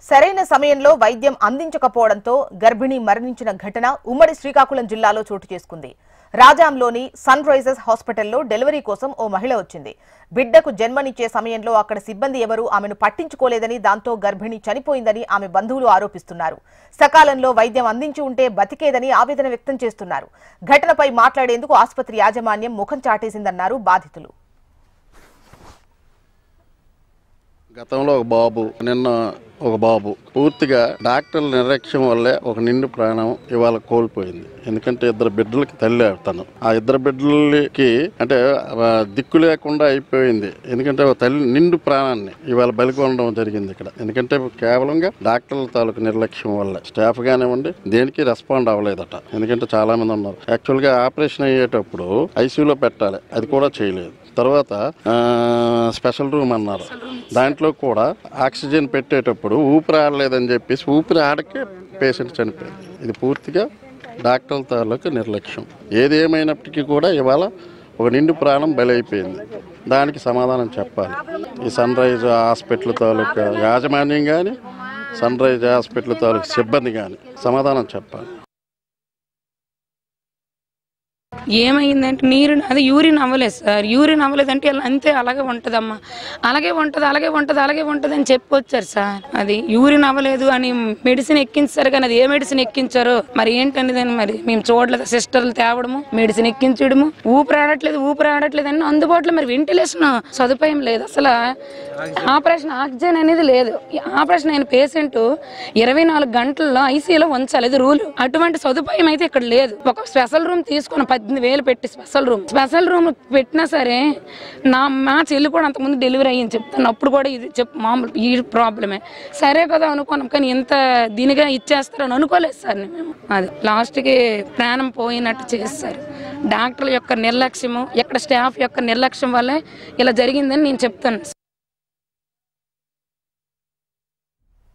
సరైన సమయంలో వైద్యం అందించకపోవడంతో గర్భిణి మరణించిన ఘటన ఉమ్మడి శ్రీకాకుళం జిల్లాలో చోటు చేసుకుంది. రాజాంలోని సన్ రైజర్స్ హాస్పిటల్లో డెలివరీ కోసం ఓ మహిళ వచ్చింది. బిడ్డకు జన్మనిచ్చే సమయంలో అక్కడ సిబ్బంది ఎవరూ ఆమెను పట్టించుకోలేదని, దాంతో గర్భిణి చనిపోయిందని ఆమె బంధువులు ఆరోపిస్తున్నారు. సకాలంలో వైద్యం అందించి ఉంటే బతికేదని ఆవేదన వ్యక్తం చేస్తున్నారు. ఘటనపై మాట్లాడేందుకు ఆసుపత్రి యాజమాన్యం ముఖం చాటేసిందన్నారు బాధితులు. గతంలో ఒక బాబు, నిన్న ఒక బాబు, పూర్తిగా డాక్టర్ల నిర్లక్ష్యం వల్లే ఒక నిండు ప్రాణం ఇవాళ కోల్పోయింది. ఎందుకంటే ఇద్దరు బిడ్డలకి తల్లి తను. ఆ ఇద్దరు బిడ్డలకి అంటే దిక్కు లేకుండా అయిపోయింది. ఎందుకంటే తల్లి నిండు ప్రాణాన్ని ఇవాళ బలికొనడం జరిగింది ఇక్కడ. ఎందుకంటే కేవలంగా డాక్టర్ల తాలూకు నిర్లక్ష్యం వల్ల స్టాఫ్ కానివ్వండి దేనికి రెస్పాండ్ అవ్వలేదట. ఎందుకంటే చాలా మంది ఉన్నారు. యాక్చువల్గా ఆపరేషన్ అయ్యేటప్పుడు ఐసీయూలో పెట్టాలి, అది కూడా చేయలేదు. తర్వాత స్పెషల్ రూమ్ అన్నారు, దాంట్లో కూడా ఆక్సిజన్ పెట్టేటప్పుడు ఊపిరి ఆడలేదని చెప్పేసి ఊపిరి ఆడకే పేషెంట్ చనిపోయింది. ఇది పూర్తిగా డాక్టర్ల తాలూకు నిర్లక్ష్యం. ఏది ఏమైనప్పటికీ కూడా ఇవాళ ఒక నిండు ప్రాణం బలైపోయింది. దానికి సమాధానం చెప్పాలి ఈ సన్ రైజ్ హాస్పిటల్ తాలూకు యాజమాన్యం కానీ, సన్ రైజ్ హాస్పిటల్ తాలూకు సిబ్బంది కానీ సమాధానం చెప్పాలి. ఏమైందంటే నీరు అది యూరిన్ అవ్వలేదు సార్. యూరిన్ అవ్వలేదంటే అంతే అలాగే ఉంటుందమ్మా, అలాగే ఉంటుంది అని చెప్పొచ్చారు సార్. అది యూరిన్ అవ్వలేదు అని మెడిసిన్ ఎక్కించారు, కానీ అది ఏ మెడిసిన్ ఎక్కించారో మరి ఏంటనేది మరి మేము చూడలేదు. సిస్టర్లు తేవడము, మెడిసిన్ ఎక్కించడము, ఊపిరి ఆడట్లేదు అని అందుబాటులో మరి వెంటిలేషన్ సదుపాయం లేదు. అసలు ఆపరేషన్ ఆక్సిజన్ అనేది లేదు. ఆపరేషన్ అయిన పేషెంట్ 24 గంటల్లో ఐసీయూలో ఉంచాలి, ఇది రూల్. అటువంటి సదుపాయం అయితే ఇక్కడ లేదు. ఒక స్పెషల్ రూమ్ తీసుకుని 18,000 పెట్టి స్పెషల్ రూమ్ పెట్టినా సరే మా చెల్లి కూడా అంతకుముందు డెలివరీ అయ్యింది చెప్తాను. అప్పుడు కూడా ఇది మామూలు ఈ ప్రాబ్లమే సరే కదా అనుకున్నాం, కానీ ఇంత దీనిగా ఇచ్చేస్తారని అనుకోలేదు సార్ మేము. అది లాస్ట్కి ప్రాణం పోయినట్టు చేస్తారు. డాక్టర్ల యొక్క నిర్లక్ష్యము, ఇక్కడ స్టాఫ్ యొక్క నిర్లక్ష్యం వల్లే ఇలా జరిగిందని నేను చెప్తాను.